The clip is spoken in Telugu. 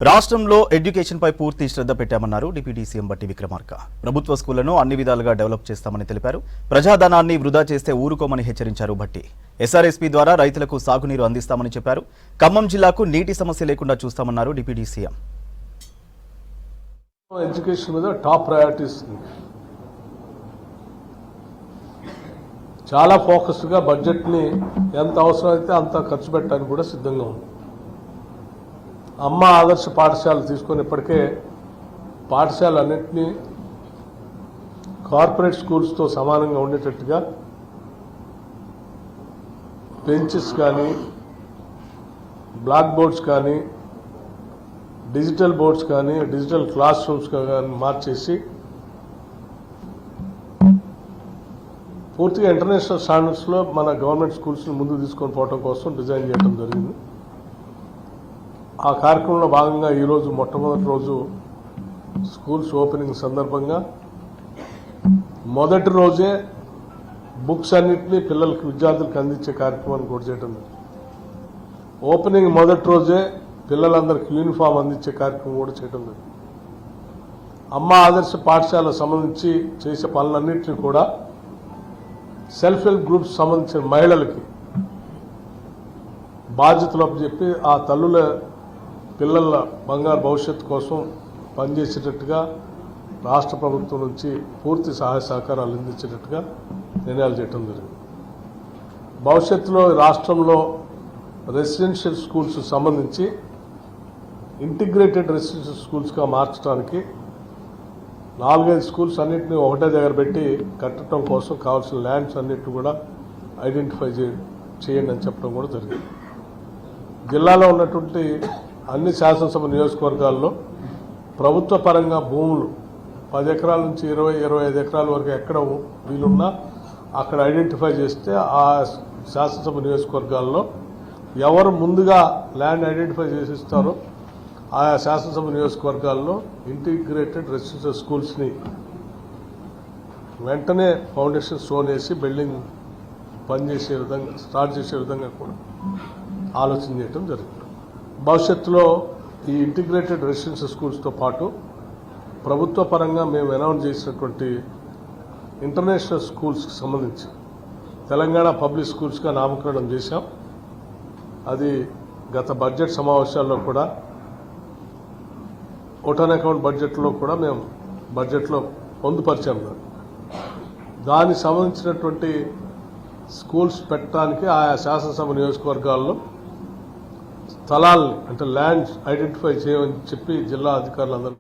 రాష్ట్రంలో ఎడ్యుకేషన్ పై పూర్తి శ్రద్ధ పెట్టామన్నారు డిప్యూటీ సీఎం బట్టి విక్రమార్క. ప్రభుత్వ స్కూళ్లను అన్ని విధాలుగా డెవలప్ చేస్తామని తెలిపారు. ప్రజాధనాన్ని వృధా చేస్తే ఊరుకోమని హెచ్చరించారు భట్టి. ఎస్ఆర్ఎస్పీ ద్వారా రైతులకు సాగునీరు అందిస్తామని చెప్పారు. ఖమ్మం జిల్లాకు నీటి సమస్య లేకుండా చూస్తామన్నారు డిప్యూటీ సీఎం. ఎడ్యుకేషన్ మీద టాప్ ప్రయారిటీస్ చాలా ఫోకస్డ్గా బడ్జెట్ని ఎంత అవసరమైతే అంత ఖర్చు పెట్టడానికి కూడా సిద్ధంగా ఉంది. అమ్మ ఆదర్శ పాఠశాలలు తీసుకొని ఇప్పటికే పాఠశాలన్నింటినీ కార్పొరేట్ స్కూల్స్తో సమానంగా ఉండేటట్టుగా బెంచెస్ కానీ బ్లాక్ బోర్డ్స్ కానీ డిజిటల్ బోర్డ్స్ కానీ డిజిటల్ క్లాస్ రూమ్స్ కానీ మార్చేసి పూర్తిగా ఇంటర్నేషనల్ స్టాండర్డ్స్లో మన గవర్నమెంట్ స్కూల్స్ని ముందుకు తీసుకొని పోవడం కోసం డిజైన్ చేయడం జరిగింది. ఆ కార్యక్రమంలో భాగంగా ఈరోజు మొట్టమొదటి రోజు స్కూల్స్ ఓపెనింగ్ సందర్భంగా మొదటి రోజే బుక్స్ అన్నింటినీ పిల్లలకి విద్యార్థులకు అందించే కార్యక్రమాన్ని కూడా చేయడం జరిగింది. ఓపెనింగ్ మొదటి రోజే పిల్లలందరికీ యూనిఫామ్ అందించే కార్యక్రమం కూడా చేయడం జరిగింది. అమ్మ ఆదర్శ పాఠశాలకు సంబంధించి చేసే పనులన్నింటినీ కూడా సెల్ఫ్ హెల్ప్ గ్రూప్స్ సంబంధించిన మహిళలకి బాధ్యతలు అప్పచెప్పి ఆ తల్లుల పిల్లల బంగారు భవిష్యత్తు కోసం పనిచేసేటట్టుగా రాష్ట్ర ప్రభుత్వం నుంచి పూర్తి సహాయ సహకారాలు అందించేటట్టుగా నిర్ణయాలు చేయడం జరిగింది. భవిష్యత్తులో రాష్ట్రంలో రెసిడెన్షియల్ స్కూల్స్ సంబంధించి ఇంటిగ్రేటెడ్ రెసిడెన్షియల్ స్కూల్స్గా మార్చడానికి 4-5 స్కూల్స్ అన్నింటినీ ఒకటే దగ్గర పెట్టి కట్టడం కోసం కావాల్సిన ల్యాండ్స్ అన్నింటినీ కూడా ఐడెంటిఫై చేయండి అని చెప్పడం కూడా జరిగింది. జిల్లాలో ఉన్నటువంటి అన్ని శాసనసభ నియోజకవర్గాల్లో ప్రభుత్వ పరంగా భూములు 10 ఎకరాల నుంచి 20-25 ఎకరాల వరకు ఎక్కడ వీలున్నా అక్కడ ఐడెంటిఫై చేస్తే ఆ శాసనసభ నియోజకవర్గాల్లో ఎవరు ముందుగా ల్యాండ్ ఐడెంటిఫై చేసిస్తారో ఆయా శాసనసభ నియోజకవర్గాల్లో ఇంటిగ్రేటెడ్ రెసిడెన్షియల్ స్కూల్స్ని వెంటనే ఫౌండేషన్ స్టోన్ వేసి బిల్డింగ్ పనిచేసే విధంగా స్టార్ట్ చేసే విధంగా కూడా ఆలోచన చేయడం జరిగింది. భవిష్యత్తులో ఈ ఇంటిగ్రేటెడ్ రెసిడెన్షియల్ స్కూల్స్తో పాటు ప్రభుత్వ పరంగా మేము అనౌన్స్ చేసినటువంటి ఇంటర్నేషనల్ స్కూల్స్కి సంబంధించి తెలంగాణ పబ్లిక్ స్కూల్స్గా నామకరణం చేశాం. అది గత బడ్జెట్ సమావేశాల్లో కూడా ఓటాన్ అకౌంట్ బడ్జెట్లో కూడా మేము బడ్జెట్లో పొందుపరిచాం. దానికి సంబంధించినటువంటి స్కూల్స్ పెట్టడానికి ఆయా శాసనసభ నియోజకవర్గాల్లో స్థలాల్ని అంటే ల్యాండ్స్ ఐడెంటిఫై చేయమని చెప్పి జిల్లా అధికారులందరూ